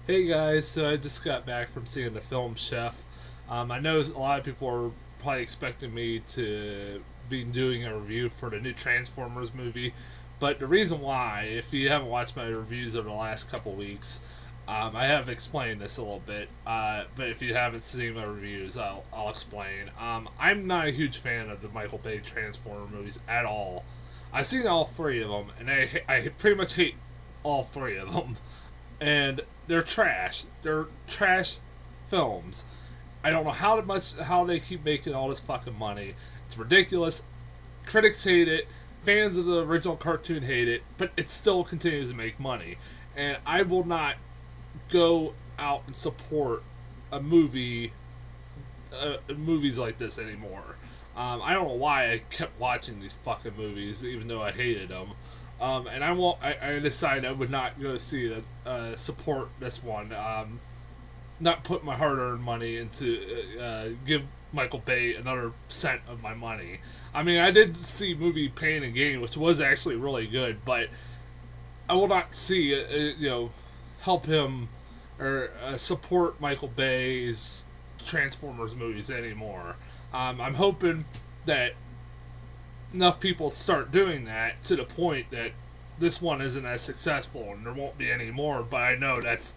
Hey guys, so I just got back from seeing the film Chef. I know a lot of people are probably expecting me to be doing a review for the new Transformers movie, but the reason why, if you haven't watched my reviews over the last couple weeks, I have explained this a little bit, but if you haven't seen my reviews, I'll explain. I'm not a huge fan of the Michael Bay Transformer movies at all. I've seen all three of them, and I pretty much hate all three of them. And they're trash. They're trash films. I don't know how they keep making all this fucking money. It's ridiculous. Critics hate it. Fans of the original cartoon hate it, but it still continues to make money. And I will not go out and support a movies like this anymore. I don't know why I kept watching these fucking movies, even though I hated them. And I won't. I decided I would not go see it. Support this one. Not put my hard-earned money into give Michael Bay another cent of my money. I mean, I did see movie Pain and Gain, which was actually really good, but I will not see help him or support Michael Bay's Transformers movies anymore. I'm hoping that enough people start doing that to the point that this one isn't as successful and there won't be any more, but I know that's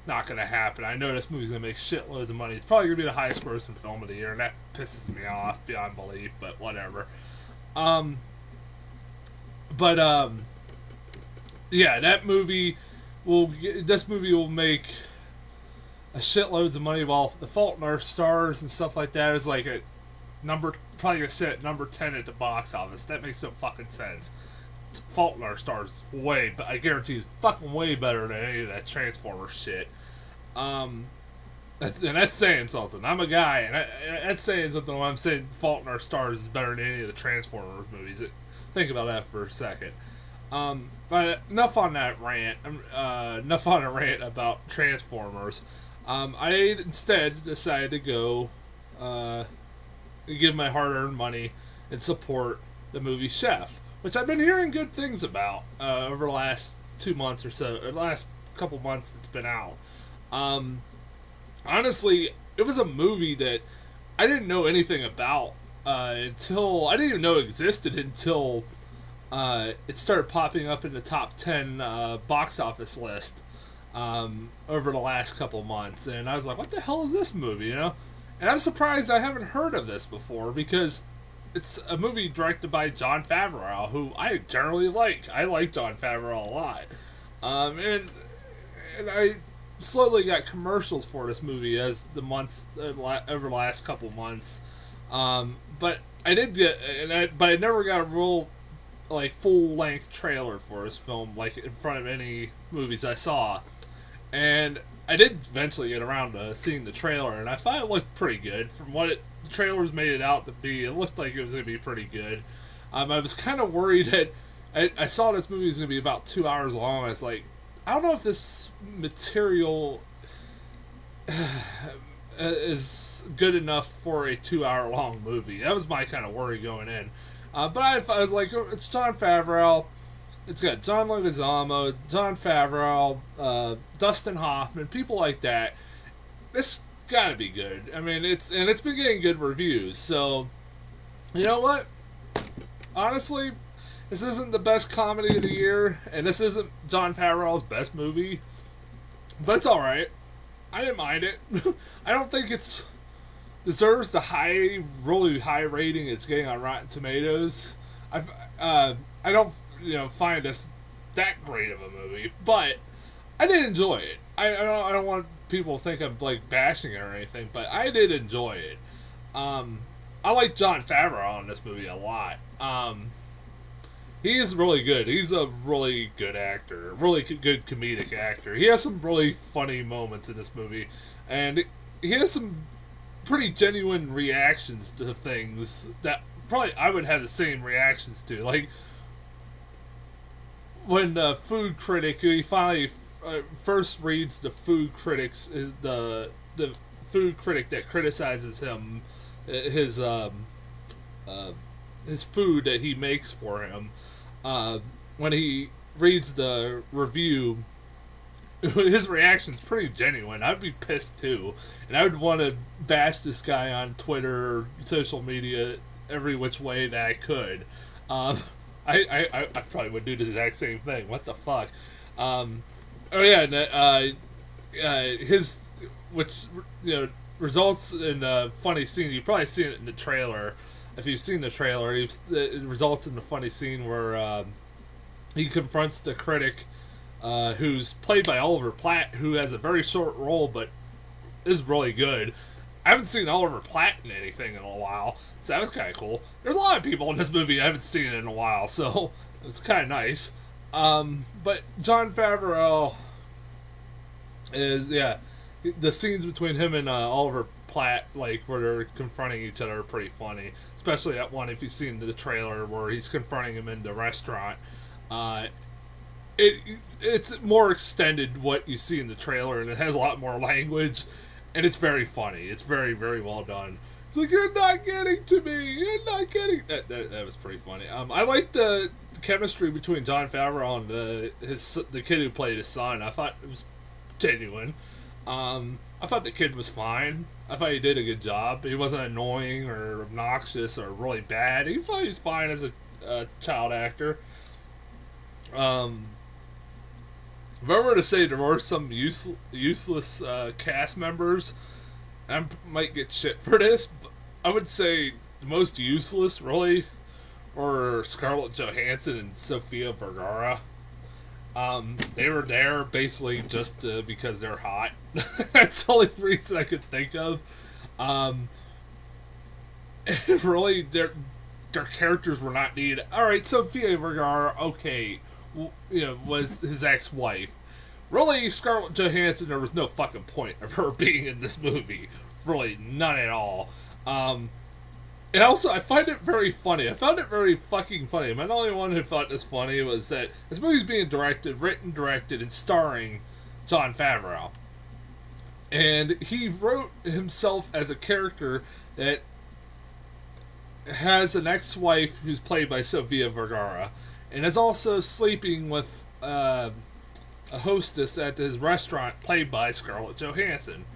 not going to happen. I know this movie's going to make shitloads of money. It's probably going to be the highest grossing film of the year, and that pisses me off beyond belief, but whatever. Um, but yeah, this movie will make a shitloads of money. While The Fault in Our Stars and stuff like that is like a probably gonna sit at number 10 at the box office. That makes no fucking sense. Fault in Our Stars but I guarantee it's fucking way better than any of that Transformers shit. That's saying something. I'm a guy, and that's saying something when I'm saying Fault in Our Stars is better than any of the Transformers movies. Think about that for a second. But enough on that rant. Enough on a rant about Transformers. I instead decided to go give my hard-earned money and support the movie Chef, which I've been hearing good things about over the last 2 months or so, or the last couple months it's been out. Honestly, it was a movie that I didn't know anything about until I didn't even know it existed until it started popping up in the top 10 box office list over the last couple months, and I was like, "What the hell is this movie?" And I'm surprised I haven't heard of this before because it's a movie directed by Jon Favreau, who I generally like. I like Jon Favreau a lot, and I slowly got commercials for this movie as the months over the last couple months. But I did get, but I never got a real full length trailer for this film in front of any movies I saw, and I did eventually get around to seeing the trailer, and I thought it looked pretty good. From what the trailers made it out to be, it looked like it was going to be pretty good. I was kind of worried that I saw this movie was going to be about 2 hours long. I was like, I don't know if this material is good enough for a 2 hour long movie. That was my kind of worry going in. But I was like, it's Jon Favreau. It's got John Leguizamo, Jon Favreau, Dustin Hoffman, people like that. This gotta be good. I mean, it's been getting good reviews. So, you know what? Honestly, this isn't the best comedy of the year, and this isn't Jon Favreau's best movie, but it's all right. I didn't mind it. I don't think it's deserves the really high rating it's getting on Rotten Tomatoes. I don't find this that great of a movie, but I did enjoy it. I don't want people to think I'm bashing it or anything, but I did enjoy it. I like Jon Favreau in this movie a lot. He is really good. He's a really good actor, really good comedic actor. He has some really funny moments in this movie, and he has some pretty genuine reactions to things that probably I would have the same reactions to. Like when the food critic, he finally first reads the food critics, is the food critic that criticizes him, his his food that he makes for him. When he reads the review, his reaction's pretty genuine. I'd be pissed too, and I would want to bash this guy on Twitter, or social media, every which way that I could. Um, I probably would do the exact same thing. What the fuck? Oh yeah, and, his which results in a funny scene. You've probably seen it in the trailer. If you've seen the trailer, it results in a funny scene where he confronts the critic, who's played by Oliver Platt, who has a very short role but is really good. I haven't seen Oliver Platt in anything in a while, so that was kind of cool. There's a lot of people in this movie I haven't seen in a while, so it was kind of nice. But Jon Favreau is, the scenes between him and Oliver Platt, like where they're confronting each other, are pretty funny. Especially that one, if you've seen the trailer where he's confronting him in the restaurant. It's more extended what you see in the trailer, and it has a lot more language, and it's very funny. It's very, very well done. It's like, you're not getting to me. You're not getting. That was pretty funny. I like the chemistry between Jon Favreau and the kid who played his son. I thought it was genuine. I thought the kid was fine. I thought he did a good job. He wasn't annoying or obnoxious or really bad. He thought he was fine as a child actor. If I were to say there were some useless cast members, I might get shit for this, but I would say the most useless, really, were Scarlett Johansson and Sofia Vergara. They were there basically just because they're hot. That's the only reason I could think of. Really, their characters were not needed. Alright, Sofia Vergara, okay, was his ex-wife. Really, Scarlett Johansson, there was no fucking point of her being in this movie. Really, none at all. And also, I find it very funny. I found it very fucking funny. I'm not the only one who thought this funny. Was that this movie's being written, directed, and starring Jon Favreau. And he wrote himself as a character that has an ex-wife who's played by Sofia Vergara, and is also sleeping with a hostess at his restaurant played by Scarlett Johansson.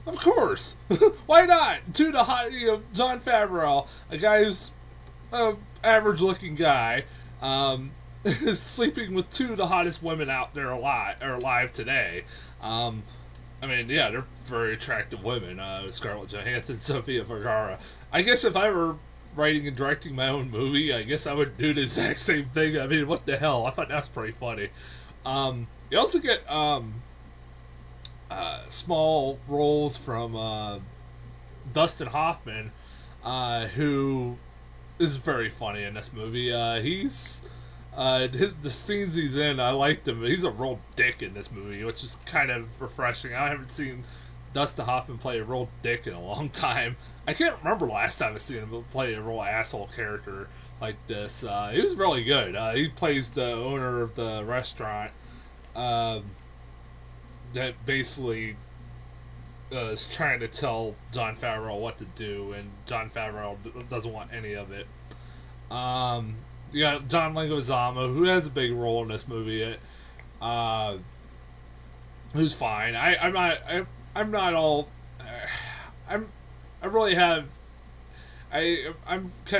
Of course! Why not? Jon Favreau, a guy who's an average-looking guy, is sleeping with two of the hottest women out there alive today. They're very attractive women. Scarlett Johansson, Sofia Vergara. I guess if I were writing and directing my own movie, I guess I would do the exact same thing. I mean, what the hell? I thought that's pretty funny. You also get small roles from Dustin Hoffman, who is very funny in this movie. The scenes he's in, I liked him. He's a real dick in this movie, which is kind of refreshing. I haven't seen Dustin Hoffman play a real dick in a long time. I can't remember last time I seen him play a real asshole character like this. He was really good. He plays the owner of the restaurant that basically is trying to tell Jon Favreau what to do, and Jon Favreau doesn't want any of it. You got John Leguizamo, who has a big role in this movie. Who's fine. I'm kind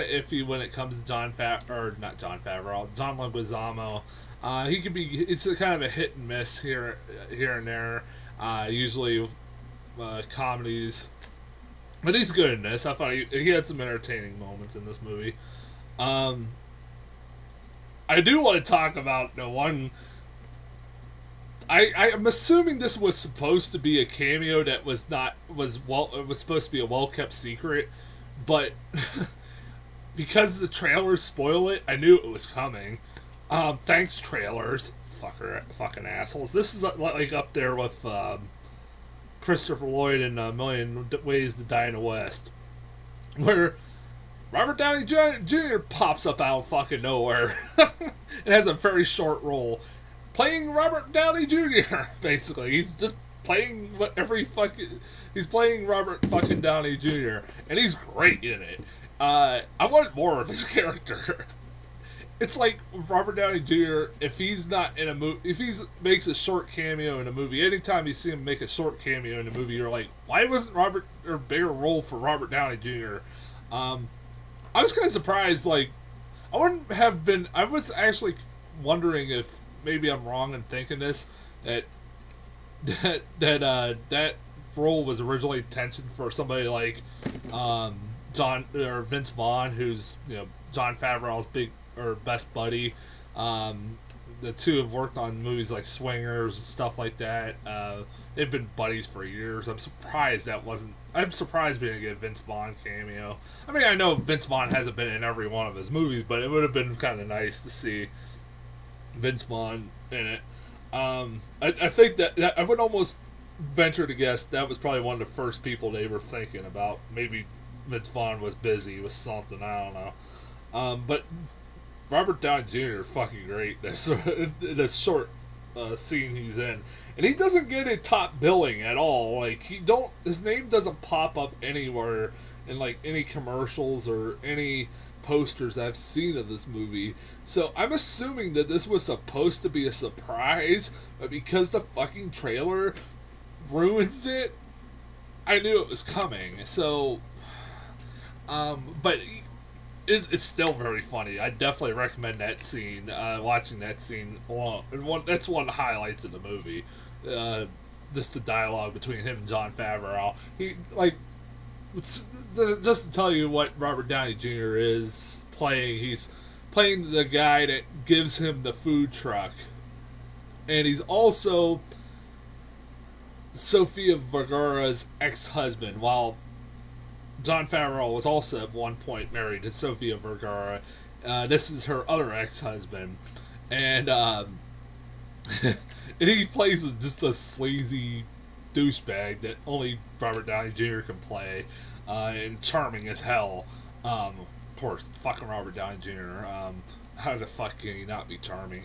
of iffy when it comes to John Leguizamo. He could be. It's a kind of a hit and miss here and there. Usually with comedies, but he's good in this. I thought he had some entertaining moments in this movie. I do want to talk about the one. I'm assuming this was supposed to be a cameo that was supposed to be a well-kept secret, but because the trailers spoil it, I knew it was coming. Thanks, trailers. Fucking assholes. This is like up there with Christopher Lloyd in A Million Ways to Die in the West, where Robert Downey Jr. pops up out of fucking nowhere. It has a very short role. Playing Robert Downey Jr., basically. He's just playing he's playing Robert fucking Downey Jr., and he's great in it. I wanted more of his character. it's like Robert Downey Jr. If he's not in a movie, if he makes a short cameo in a movie, anytime you see him make a short cameo in a movie, you're like, why wasn't Robert or bigger role for Robert Downey Jr. I was kind of surprised. Like, I wouldn't have been. I was actually wondering if maybe I'm wrong in thinking this that that role was originally intentioned for somebody like John or Vince Vaughn, who's Jon Favreau's big or best buddy. The two have worked on movies like Swingers and stuff like that. They've been buddies for years. I'm surprised that wasn't. I'm surprised we didn't get a Vince Vaughn cameo. I mean, I know Vince Vaughn hasn't been in every one of his movies, but it would have been kind of nice to see Vince Vaughn in it. I think that I would almost venture to guess that was probably one of the first people they were thinking about. Maybe Vince Vaughn was busy with something. I don't know. But Robert Downey Jr. is fucking great. This short scene he's in, and he doesn't get a top billing at all. Like his name doesn't pop up anywhere in like any commercials or any posters I've seen of this movie. So I'm assuming that this was supposed to be a surprise, but because the fucking trailer ruins it, I knew it was coming. So, but it's still very funny. I definitely recommend that scene. Watching that scene alone, that's one of the highlights of the movie. Just the dialogue between him and Jon Favreau. Just to tell you what Robert Downey Jr. is playing, he's playing the guy that gives him the food truck, and he's also Sofia Vergara's ex-husband, while Jon Favreau was also at one point married to Sofia Vergara. This is her other ex-husband. And, and he plays just a sleazy douchebag that only Robert Downey Jr. can play. And charming as hell. Of course, fucking Robert Downey Jr. How the fuck can he not be charming?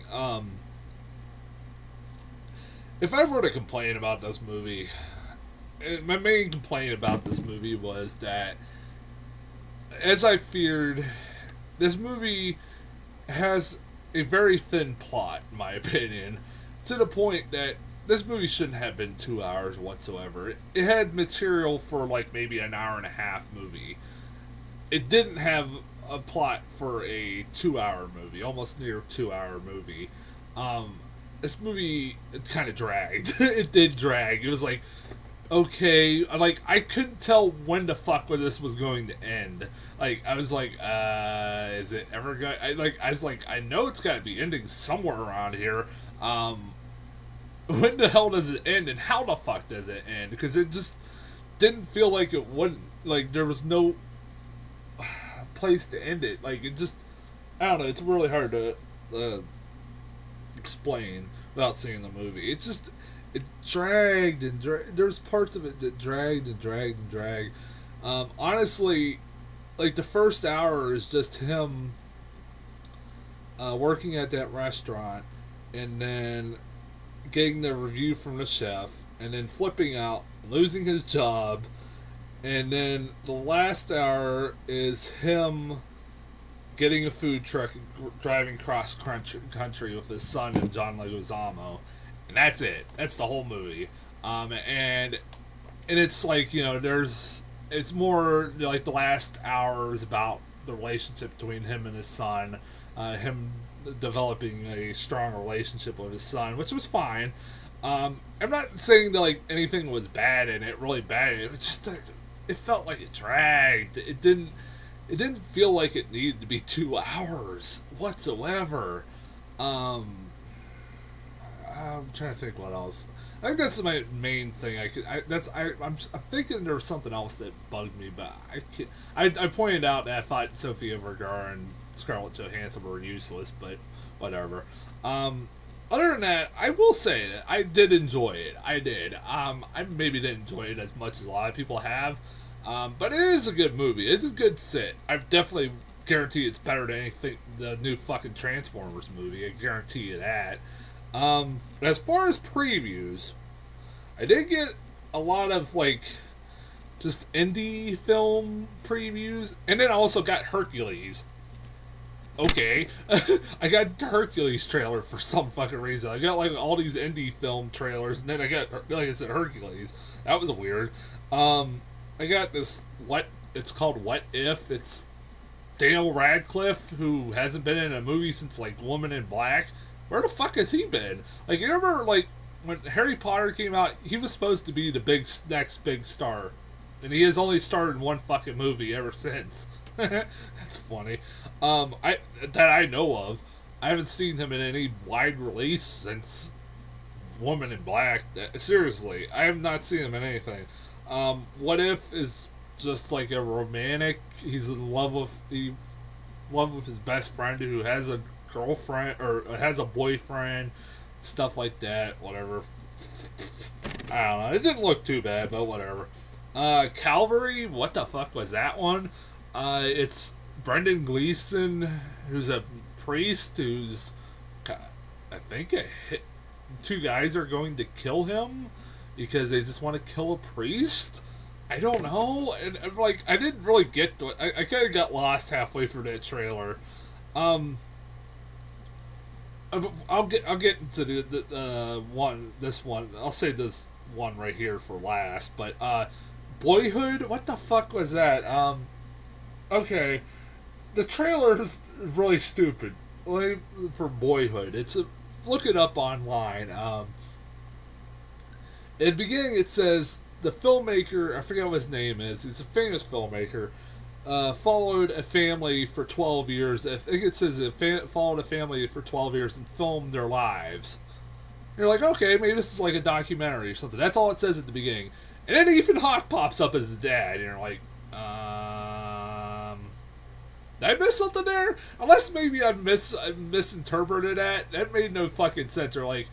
If I were to complain about this movie, my main complaint about this movie was that, as I feared, this movie has a very thin plot, in my opinion, to the point that this movie shouldn't have been 2 hours whatsoever. It had material for like maybe an hour and a half movie. It didn't have a plot for a 2-hour movie, almost near 2-hour movie. This movie, it kind of dragged. It did drag. It was like, okay, like, I couldn't tell when the fuck this was going to end. Like, I was like, is it ever going I was like, I know it's gotta be ending somewhere around here. When the hell does it end, and how the fuck does it end? Because it just didn't feel like it wouldn't, like, there was no place to end it. Like, it just, I don't know, it's really hard to explain without seeing the movie. It just, it dragged and dragged. There's parts of it that dragged and dragged and dragged. Honestly, like, the first hour is just him working at that restaurant, and then getting the review from the chef, and then flipping out, losing his job, and then the last hour is him getting a food truck and driving cross country with his son and John Leguizamo, and that's it. That's the whole movie. And it's like, it's more like the last hour is about the relationship between him and his son, him developing a strong relationship with his son, which was fine. I'm not saying that like anything was bad in it, really bad. It was just it felt like it dragged. It didn't feel like it needed to be 2 hours whatsoever. I'm trying to think what else. I think that's my main thing. I'm thinking there was something else that bugged me, but I pointed out that I thought Sofia Vergara and Scarlett Johansson were useless, but whatever. Other than that, I will say that I did enjoy it. I did. I maybe didn't enjoy it as much as a lot of people have, but it is a good movie. It's a good sit. I definitely guarantee it's better than anything the new fucking Transformers movie. I guarantee you that. As far as previews, I did get a lot of like just indie film previews, and then I also got Hercules. okay. I got the Hercules trailer for some fucking reason. I got like all these indie film trailers, and then I got, like I said, Hercules. That was weird. I got this, what it's called, What If? It's Daniel Radcliffe, who hasn't been in a movie since like Woman in Black. Where the fuck has he been? Like, you remember like when Harry Potter came out, he was supposed to be the next big star, and he has only starred in one fucking movie ever since. That's funny. That I know of. I haven't seen him in any wide release since Woman in Black. Seriously, I have not seen him in anything. What If is just like a romantic. He's in love with his best friend who has a girlfriend or has a boyfriend, stuff like that. Whatever. I don't know. It didn't look too bad, but whatever. Calvary. What the fuck was that one? It's Brendan Gleeson, who's a priest who's, I think, two guys are going to kill him because they just want to kill a priest. I don't know, and like I didn't really get to it. I kind of got lost halfway through that trailer. I'll get into this one. I'll save this one right here for last. But Boyhood, what the fuck was that? Okay, the trailer is really stupid. Like, for Boyhood, look it up online. At the beginning, it says the filmmaker, I forget what his name is. He's a famous filmmaker. Followed a family for 12 years. I think it says followed a family for 12 years and filmed their lives. You're like, okay, maybe this is like a documentary or something. That's all it says at the beginning. And then Ethan Hawke pops up as the dad, and you're like, did I miss something there? Unless maybe I misinterpreted that. That made no fucking sense. Or like,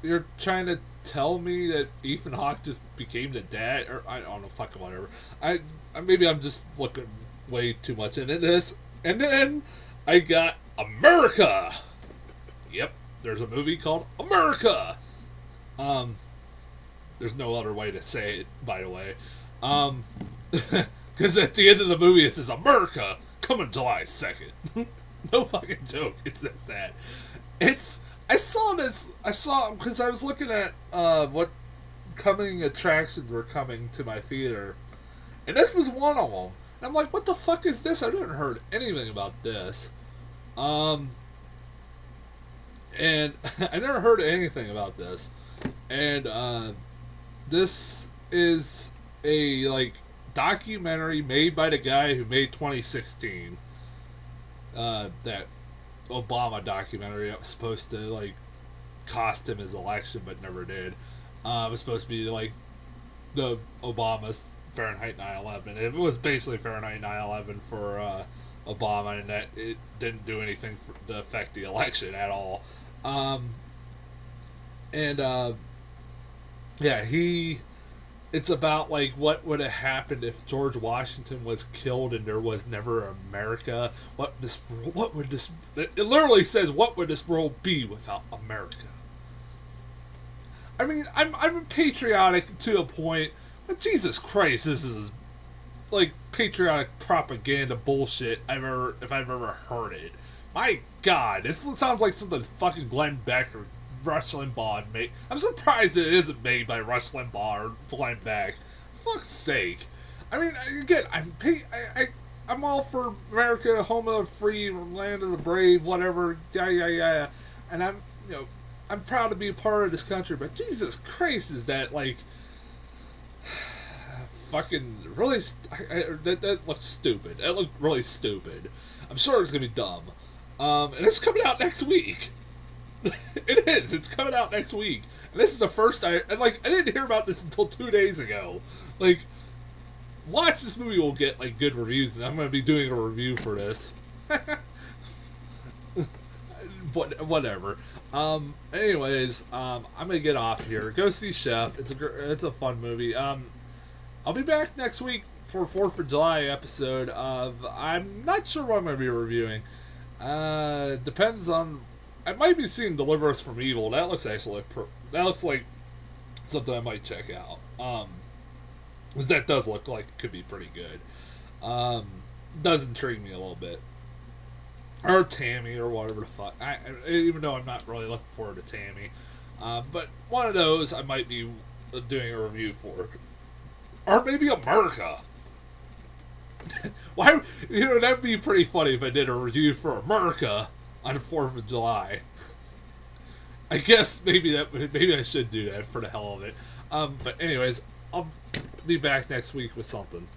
you're trying to tell me that Ethan Hawke just became the dad, or I don't know, fucking whatever. Maybe I'm just looking way too much into this. And then I got America. Yep, there's a movie called America. There's no other way to say it, by the way. Because at the end of the movie it says America coming July 2nd. No fucking joke. It's that sad. I saw because I was looking at what coming attractions were coming to my theater, and this was one of them. And I'm like, what the fuck is this? I haven't heard anything about this. And I never heard anything about this. And this is a like documentary made by the guy who made 2016. That Obama documentary that was supposed to like cost him his election but never did. It was supposed to be like the Obama's Fahrenheit 9/11. It was basically Fahrenheit 9/11 for Obama, and that it didn't do anything to affect the election at all. It's about like what would have happened if George Washington was killed and there was never America. It literally says, what would this world be without America? I mean, I'm patriotic to a point, but Jesus Christ, this is like patriotic propaganda bullshit if I've ever heard it. My God, this sounds like something fucking Glenn Beck or Rush Limbaugh made. I'm surprised it isn't made by Rush Limbaugh or Glenn Beck. Fuck's sake. I mean, again, I'm all for America, home of the free, land of the brave, whatever, yeah. And I'm proud to be a part of this country, but Jesus Christ, is that like fucking really? That looks stupid. That looked really stupid. I'm sure it's gonna be dumb. And it's coming out next week. It is. It's coming out next week, and this is the first I didn't hear about this until 2 days ago. Like, watch this movie will get like good reviews, and I'm going to be doing a review for this. Whatever. Anyways, I'm gonna get off here. Go see Chef. It's a fun movie. I'll be back next week for 4th of July episode of. I'm not sure what I'm gonna be reviewing. Depends on. I might be seeing Deliver Us from Evil. That looks like something I might check out. Because that does look like it could be pretty good. does intrigue me a little bit. Or Tammy, or whatever the fuck. Even though I'm not really looking forward to Tammy. But one of those I might be doing a review for. Or maybe America. Why? That'd be pretty funny if I did a review for America on the 4th of July. I guess maybe I should do that for the hell of it. But anyways, I'll be back next week with something.